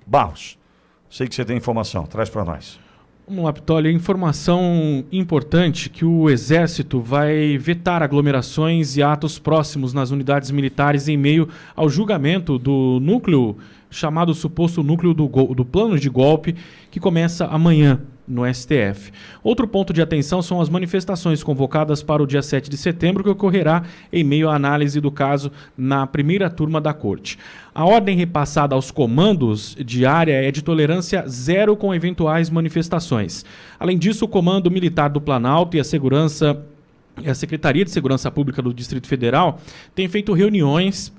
Barros, sei que você tem informação, traz para nós. Vamos lá, Pitoli. Informação importante que o Exército vai vetar aglomerações e atos próximos nas unidades militares em meio ao julgamento do núcleo, chamado suposto núcleo do plano de golpe, que começa amanhã no STF. Outro ponto de atenção são as manifestações convocadas para o dia 7 de setembro, que ocorrerá em meio à análise do caso na primeira turma da Corte. A ordem repassada aos comandos de área é de tolerância zero com eventuais manifestações. Além disso, o Comando Militar do Planalto e a Secretaria de Segurança Pública do Distrito Federal têm feito reuniões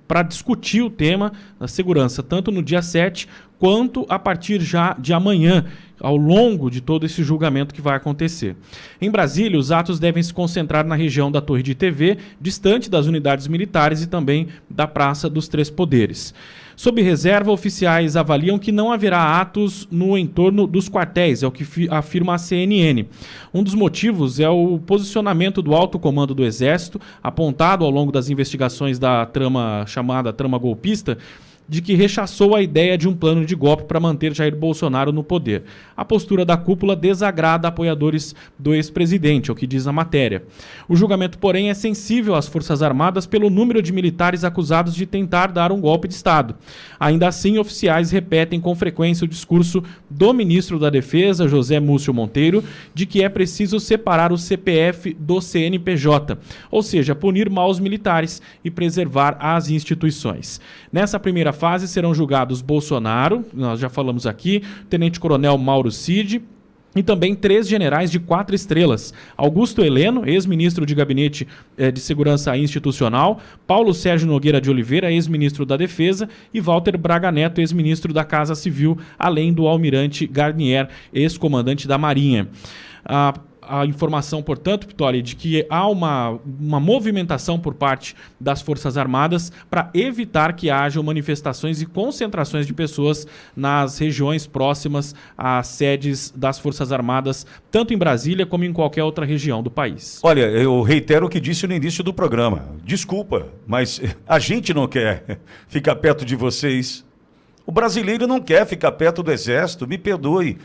para discutir o tema da segurança, tanto no dia 7 quanto a partir já de amanhã, ao longo de todo esse julgamento que vai acontecer. Em Brasília, os atos devem se concentrar na região da Torre de TV, distante das unidades militares e também da Praça dos Três Poderes. Sob reserva, oficiais avaliam que não haverá atos no entorno dos quartéis, é o que afirma a CNN. Um dos motivos é o posicionamento do alto comando do Exército, apontado ao longo das investigações da chamada trama golpista, de que rechaçou a ideia de um plano de golpe para manter Jair Bolsonaro no poder. A postura da cúpula desagrada apoiadores do ex-presidente, é o que diz a matéria. O julgamento, porém, é sensível às Forças Armadas pelo número de militares acusados de tentar dar um golpe de Estado. Ainda assim, oficiais repetem com frequência o discurso do ministro da Defesa, José Múcio Monteiro, de que é preciso separar o CPF do CNPJ, ou seja, punir maus militares e preservar as instituições. Nessa primeira fase serão julgados Bolsonaro, nós já falamos aqui, Tenente-Coronel Mauro Cid e também 3 generais de 4 estrelas. Augusto Heleno, ex-ministro de Gabinete de Segurança Institucional, Paulo Sérgio Nogueira de Oliveira, ex-ministro da Defesa, e Walter Braga Neto, ex-ministro da Casa Civil, além do almirante Garnier, ex-comandante da Marinha. A informação, portanto, Pitoli, de que há uma movimentação por parte das Forças Armadas para evitar que hajam manifestações e concentrações de pessoas nas regiões próximas às sedes das Forças Armadas, tanto em Brasília como em qualquer outra região do país. Olha, eu reitero o que disse no início do programa. Desculpa, mas a gente não quer ficar perto de vocês. O brasileiro não quer ficar perto do Exército. Me perdoe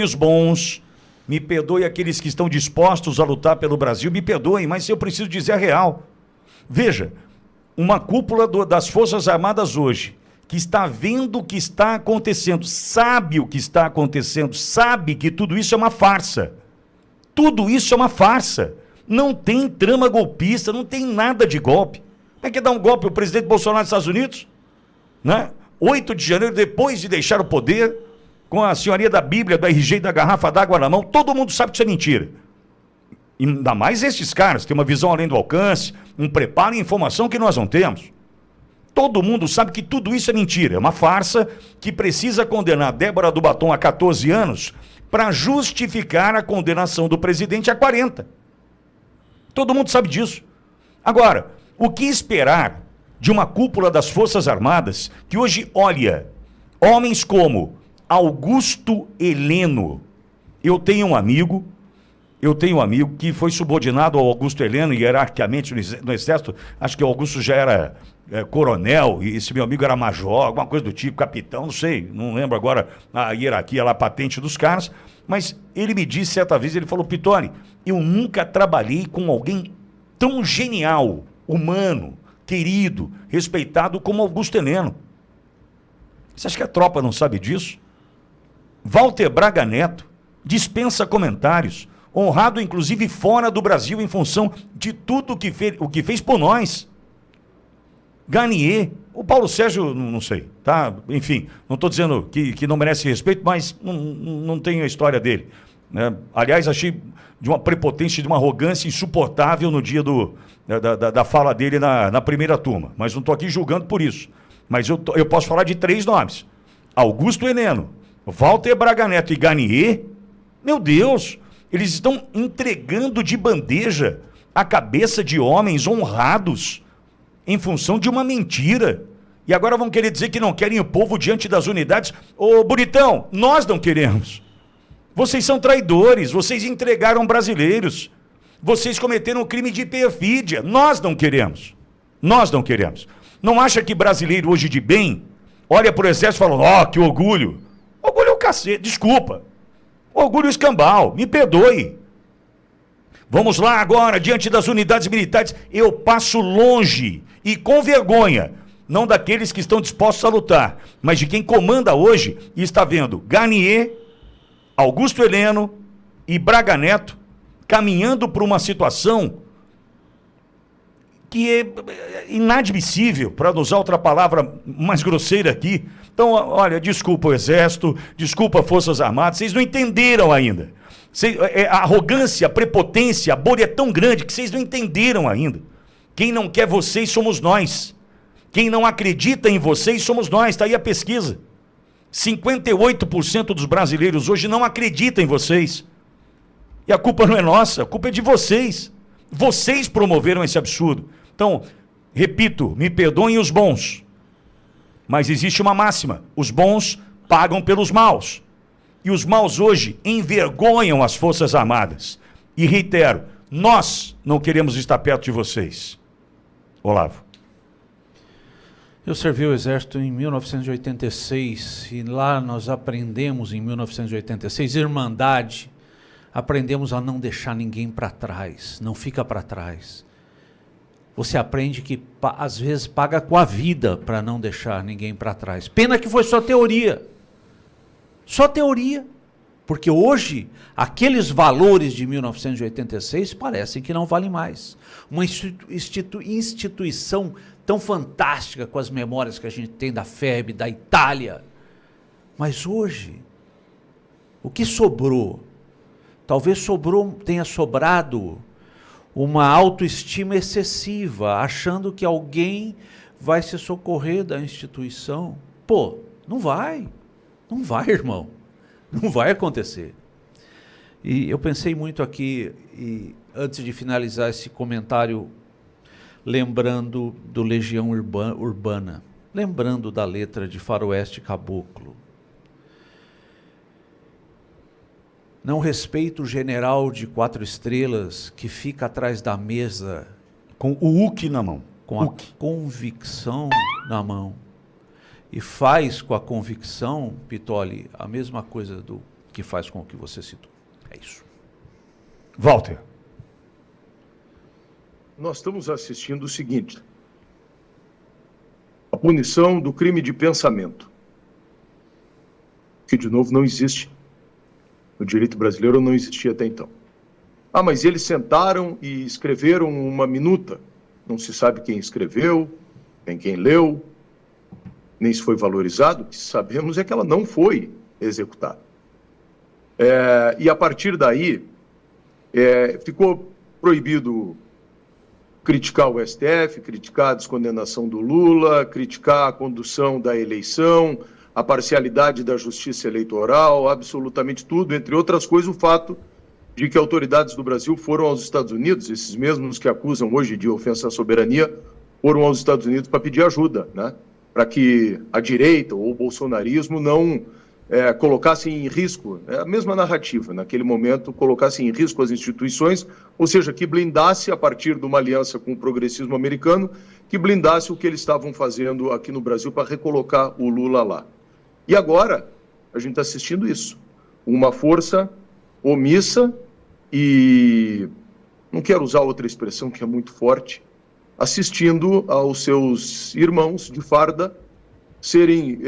os bons. Me perdoe aqueles que estão dispostos a lutar pelo Brasil, me perdoem, mas eu preciso dizer a real. Veja, uma cúpula das Forças Armadas hoje, que está vendo o que está acontecendo, sabe o que está acontecendo, sabe que tudo isso é uma farsa. Tudo isso é uma farsa. Não tem trama golpista, não tem nada de golpe. Como é que dá um golpe ao presidente Bolsonaro dos Estados Unidos? Né? 8 de janeiro, depois de deixar o poder, com a senhoria da Bíblia, do RG e da garrafa d'água na mão, todo mundo sabe que isso é mentira. E ainda mais esses caras, têm uma visão além do alcance, um preparo e informação que nós não temos. Todo mundo sabe que tudo isso é mentira, é uma farsa que precisa condenar Débora do Batom a 14 anos para justificar a condenação do presidente a 40. Todo mundo sabe disso. Agora, o que esperar de uma cúpula das Forças Armadas que hoje olha homens como Augusto Heleno? Eu tenho um amigo que foi subordinado ao Augusto Heleno hierarquicamente no Exército. Acho que o Augusto já era coronel e esse meu amigo era major, alguma coisa do tipo, capitão, não sei, não lembro agora a hierarquia lá, a patente dos caras, mas ele me disse certa vez, ele falou: Pitoli, eu nunca trabalhei com alguém tão genial, humano, querido, respeitado como Augusto Heleno. Você acha que a tropa não sabe disso? Walter Braga Neto dispensa comentários, honrado inclusive fora do Brasil em função de tudo o que fez por nós. Garnier, o Paulo Sérgio, não sei, tá? Enfim, não estou dizendo que não merece respeito, mas não tenho a história dele, né? Aliás, achei de uma prepotência, de uma arrogância insuportável no dia da fala dele na primeira turma, mas não estou aqui julgando por isso. Mas eu posso falar de 3 nomes: Augusto Heleno, Walter Braga Neto e Garnier. Meu Deus, eles estão entregando de bandeja a cabeça de homens honrados em função de uma mentira. E agora vão querer dizer que não querem o povo diante das unidades. Ô, bonitão, nós não queremos. Vocês são traidores, vocês entregaram brasileiros. Vocês cometeram um crime de perfídia. Nós não queremos. Nós não queremos. Não acha que brasileiro hoje de bem olha para o Exército e fala, que orgulho. Orgulho é o cacete, desculpa. Orgulho escambau, me perdoe. Vamos lá agora, diante das unidades militares, eu passo longe e com vergonha, não daqueles que estão dispostos a lutar, mas de quem comanda hoje e está vendo Garnier, Augusto Heleno e Braga Neto caminhando para uma situação que é inadmissível, para não usar outra palavra mais grosseira aqui. Então, olha, desculpa o Exército, desculpa Forças Armadas, vocês não entenderam ainda. A arrogância, a prepotência, a bolha é tão grande que vocês não entenderam ainda. Quem não quer vocês somos nós. Quem não acredita em vocês somos nós, está aí a pesquisa. 58% dos brasileiros hoje não acreditam em vocês. E a culpa não é nossa, a culpa é de vocês. Vocês promoveram esse absurdo. Então, repito, me perdoem os bons. Mas existe uma máxima, os bons pagam pelos maus. E os maus hoje envergonham as Forças Armadas. E reitero, nós não queremos estar perto de vocês. Olavo. Eu servi o Exército em 1986 e lá nós aprendemos em 1986 irmandade, aprendemos a não deixar ninguém para trás, não fica para trás. Você aprende que às vezes paga com a vida para não deixar ninguém para trás. Pena que foi só teoria. Só teoria. Porque hoje, aqueles valores de 1986 parecem que não valem mais. Uma instituição tão fantástica com as memórias que a gente tem da FEB, da Itália. Mas hoje, o que sobrou? Talvez tenha sobrado uma autoestima excessiva, achando que alguém vai se socorrer da instituição. Pô, não vai. Não vai, irmão. Não vai acontecer. E eu pensei muito aqui, e antes de finalizar esse comentário, lembrando do Legião Urbana, lembrando da letra de Faroeste Caboclo. Não respeito o general de 4 estrelas que fica atrás da mesa com o UC na mão. Com a convicção na mão. E faz com a convicção, Pitoli, a mesma coisa do que faz com o que você citou. É isso. Walter. Nós estamos assistindo o seguinte: a punição do crime de pensamento, que de novo não existe. No direito brasileiro não existia até então. Mas eles sentaram e escreveram uma minuta. Não se sabe quem escreveu, nem quem leu, nem se foi valorizado. O que sabemos é que ela não foi executada. E a partir daí, ficou proibido criticar o STF, criticar a descondenação do Lula, criticar a condução da eleição, a parcialidade da justiça eleitoral, absolutamente tudo, entre outras coisas, o fato de que autoridades do Brasil foram aos Estados Unidos, esses mesmos que acusam hoje de ofensa à soberania, foram aos Estados Unidos para pedir ajuda, né? Para que a direita ou o bolsonarismo não colocassem em risco, a mesma narrativa, naquele momento, colocassem em risco as instituições, ou seja, que blindasse, a partir de uma aliança com o progressismo americano, que blindasse o que eles estavam fazendo aqui no Brasil para recolocar o Lula lá. E agora, a gente está assistindo isso. Uma força omissa e, não quero usar outra expressão que é muito forte, assistindo aos seus irmãos de farda serem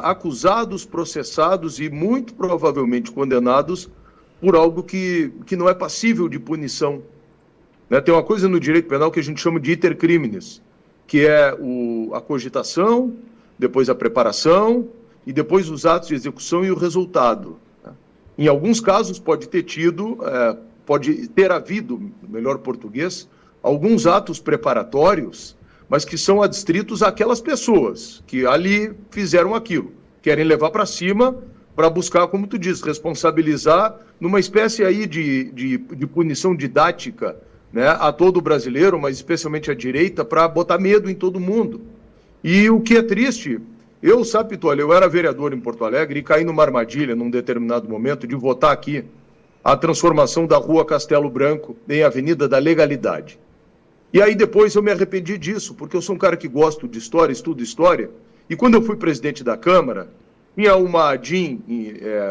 acusados, processados e muito provavelmente condenados por algo que não é passível de punição. Né? Tem uma coisa no direito penal que a gente chama de iter criminis, que é a cogitação, depois a preparação e depois os atos de execução e o resultado. Em alguns casos pode ter havido, no melhor português, alguns atos preparatórios, mas que são adstritos àquelas pessoas que ali fizeram aquilo, querem levar para cima para buscar, como tu diz, responsabilizar numa espécie aí de punição didática, né, a todo brasileiro, mas especialmente à direita, para botar medo em todo mundo. E o que é triste, sabe, Pitoli, eu era vereador em Porto Alegre e caí numa armadilha num determinado momento de votar aqui a transformação da Rua Castelo Branco em Avenida da Legalidade. E aí depois eu me arrependi disso, porque eu sou um cara que gosto de história, estudo história, E quando eu fui presidente da Câmara, tinha uma ADIM,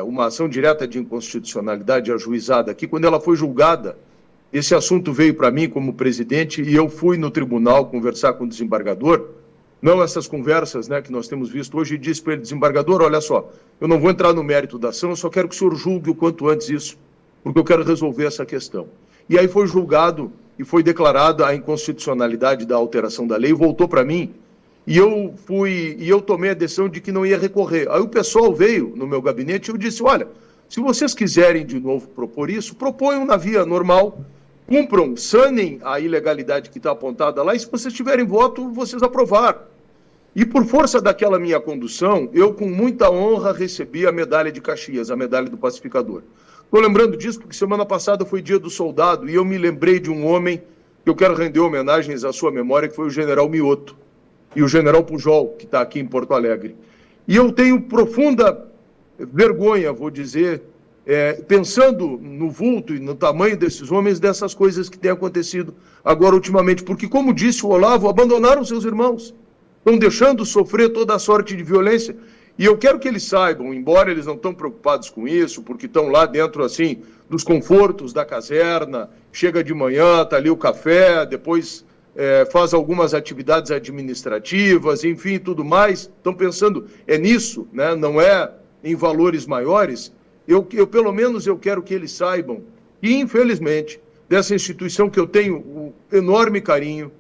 uma ação direta de inconstitucionalidade ajuizada aqui. Quando ela foi julgada, esse assunto veio para mim como presidente e eu fui no tribunal conversar com o desembargador, não essas conversas, né, que nós temos visto hoje, e disse para ele: desembargador, olha só, eu não vou entrar no mérito da ação, eu só quero que o senhor julgue o quanto antes isso, porque eu quero resolver essa questão. E aí foi julgado e foi declarada a inconstitucionalidade da alteração da lei, voltou para mim, e eu tomei a decisão de que não ia recorrer. Aí o pessoal veio no meu gabinete e eu disse: olha, se vocês quiserem de novo propor isso, proponham na via normal, cumpram, sanem a ilegalidade que está apontada lá, e se vocês tiverem voto, vocês aprovaram. E por força daquela minha condução, eu com muita honra recebi a medalha de Caxias, a medalha do pacificador. Estou lembrando disso porque semana passada foi dia do soldado e eu me lembrei de um homem que eu quero render homenagens à sua memória, que foi o general Mioto e o general Pujol, que está aqui em Porto Alegre. E eu tenho profunda vergonha, vou dizer, pensando no vulto e no tamanho desses homens, dessas coisas que têm acontecido agora ultimamente, porque, como disse o Olavo, abandonaram seus irmãos, estão deixando sofrer toda a sorte de violência. E eu quero que eles saibam, embora eles não estão preocupados com isso, porque estão lá dentro, assim, dos confortos da caserna, chega de manhã, está ali o café, depois faz algumas atividades administrativas, enfim, tudo mais, estão pensando nisso, né? Não é em valores maiores. Eu pelo menos eu quero que eles saibam que, infelizmente, dessa instituição que eu tenho um enorme carinho,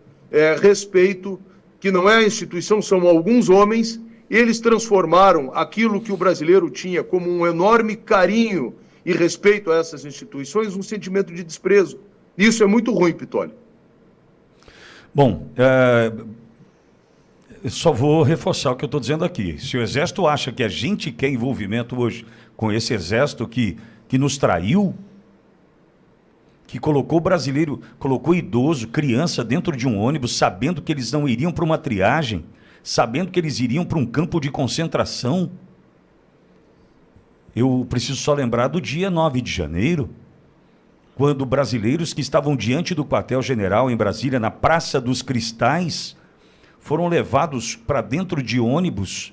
respeito, que não é a instituição, são alguns homens. Eles transformaram aquilo que o brasileiro tinha como um enorme carinho e respeito a essas instituições num sentimento de desprezo. Isso é muito ruim, Pitoli. Bom, eu só vou reforçar o que eu estou dizendo aqui. Se o Exército acha que a gente quer envolvimento hoje com esse Exército que nos traiu, que colocou o brasileiro, colocou idoso, criança dentro de um ônibus, sabendo que eles não iriam para uma triagem, sabendo que eles iriam para um campo de concentração. Eu preciso só lembrar do dia 9 de janeiro, quando brasileiros que estavam diante do quartel-general em Brasília, na Praça dos Cristais, foram levados para dentro de ônibus,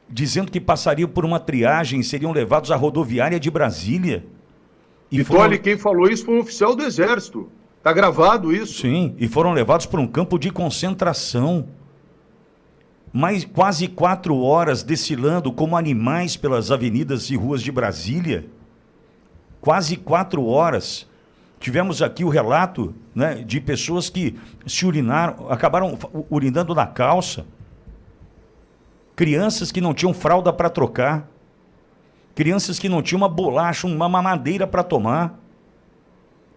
dizendo que passariam por uma triagem e seriam levados à rodoviária de Brasília. E Pitoli, quem falou isso foi um oficial do Exército. Está gravado isso. Sim, e foram levados para um campo de concentração. Mais quase 4 horas desfilando como animais pelas avenidas e ruas de Brasília. Quase 4 horas. Tivemos aqui o relato, né, de pessoas que se urinaram, acabaram urinando na calça. Crianças que não tinham fralda para trocar. Crianças que não tinham uma bolacha, uma mamadeira para tomar.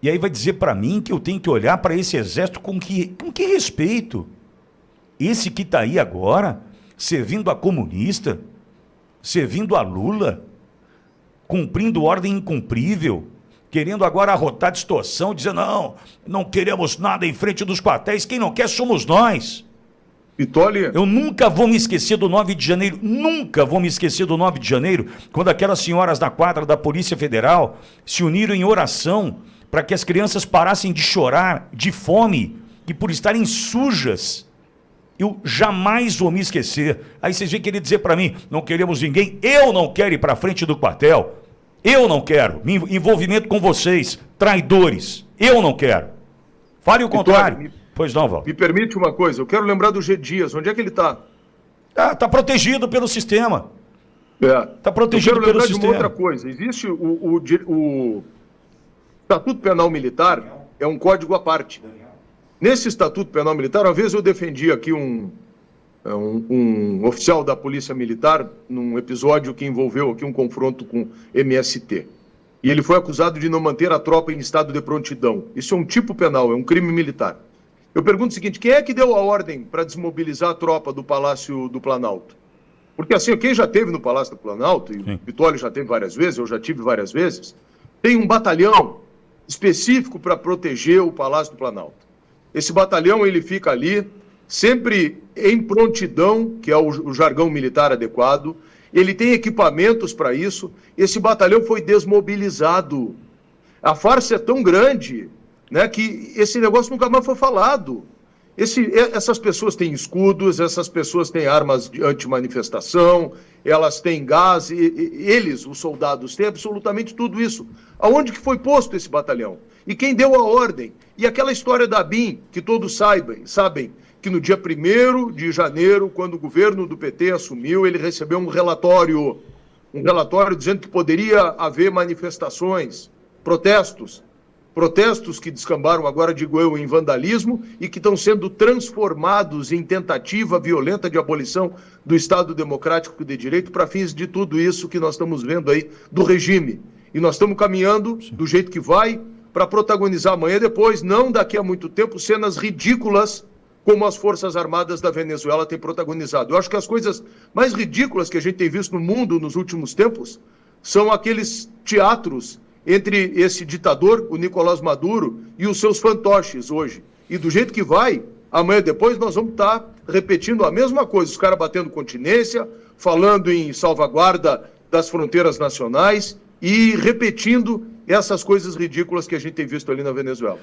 E aí vai dizer para mim que eu tenho que olhar para esse Exército com que respeito? Esse que está aí agora, servindo a comunista, servindo a Lula, cumprindo ordem incumprível, querendo agora arrotar distorção, dizendo: não queremos nada em frente dos quartéis, quem não quer somos nós. Pitoli. Eu nunca vou me esquecer do 9 de janeiro, nunca vou me esquecer do 9 de janeiro, quando aquelas senhoras da quadra da Polícia Federal se uniram em oração para que as crianças parassem de chorar de fome e por estarem sujas. Eu jamais vou me esquecer. Aí vocês vêm querer dizer para mim: não queremos ninguém, eu não quero ir para frente do quartel, eu não quero envolvimento com vocês, traidores, eu não quero. Fale o contrário. Pois não, Val. Me permite uma coisa, eu quero lembrar do G. Dias, onde é que ele está? Está protegido pelo sistema. Está protegido pelo sistema. De uma outra coisa, existe o Estatuto Penal Militar, é um código à parte. Nesse Estatuto Penal Militar, uma vez eu defendi aqui um oficial da Polícia Militar num episódio que envolveu aqui um confronto com MST. E ele foi acusado de não manter a tropa em estado de prontidão. Isso é um tipo penal, é um crime militar. Eu pergunto o seguinte: quem é que deu a ordem para desmobilizar a tropa do Palácio do Planalto? Porque assim, quem já esteve no Palácio do Planalto, e o Pitoli já teve várias vezes, eu já tive várias vezes, tem um batalhão específico para proteger o Palácio do Planalto. Esse batalhão, ele fica ali, sempre em prontidão, que é o jargão militar adequado, ele tem equipamentos para isso. Esse batalhão foi desmobilizado. A farsa é tão grande, né, que esse negócio nunca mais foi falado. Essas pessoas têm escudos, essas pessoas têm armas de anti-manifestação, elas têm gás, eles, os soldados, têm absolutamente tudo isso. Aonde que foi posto esse batalhão? E quem deu a ordem? E aquela história da ABIN, que todos sabem que no dia 1º de janeiro, quando o governo do PT assumiu, ele recebeu um relatório dizendo que poderia haver manifestações, protestos que descambaram agora, digo eu, em vandalismo e que estão sendo transformados em tentativa violenta de abolição do Estado Democrático de Direito para fins de tudo isso que nós estamos vendo aí do regime. E nós estamos caminhando do jeito que vai para protagonizar amanhã depois, não daqui a muito tempo, cenas ridículas como as Forças Armadas da Venezuela têm protagonizado. Eu acho que as coisas mais ridículas que a gente tem visto no mundo nos últimos tempos são aqueles teatros entre esse ditador, o Nicolás Maduro, e os seus fantoches hoje. E do jeito que vai, amanhã depois nós vamos estar repetindo a mesma coisa, os caras batendo continência, falando em salvaguarda das fronteiras nacionais e repetindo essas coisas ridículas que a gente tem visto ali na Venezuela.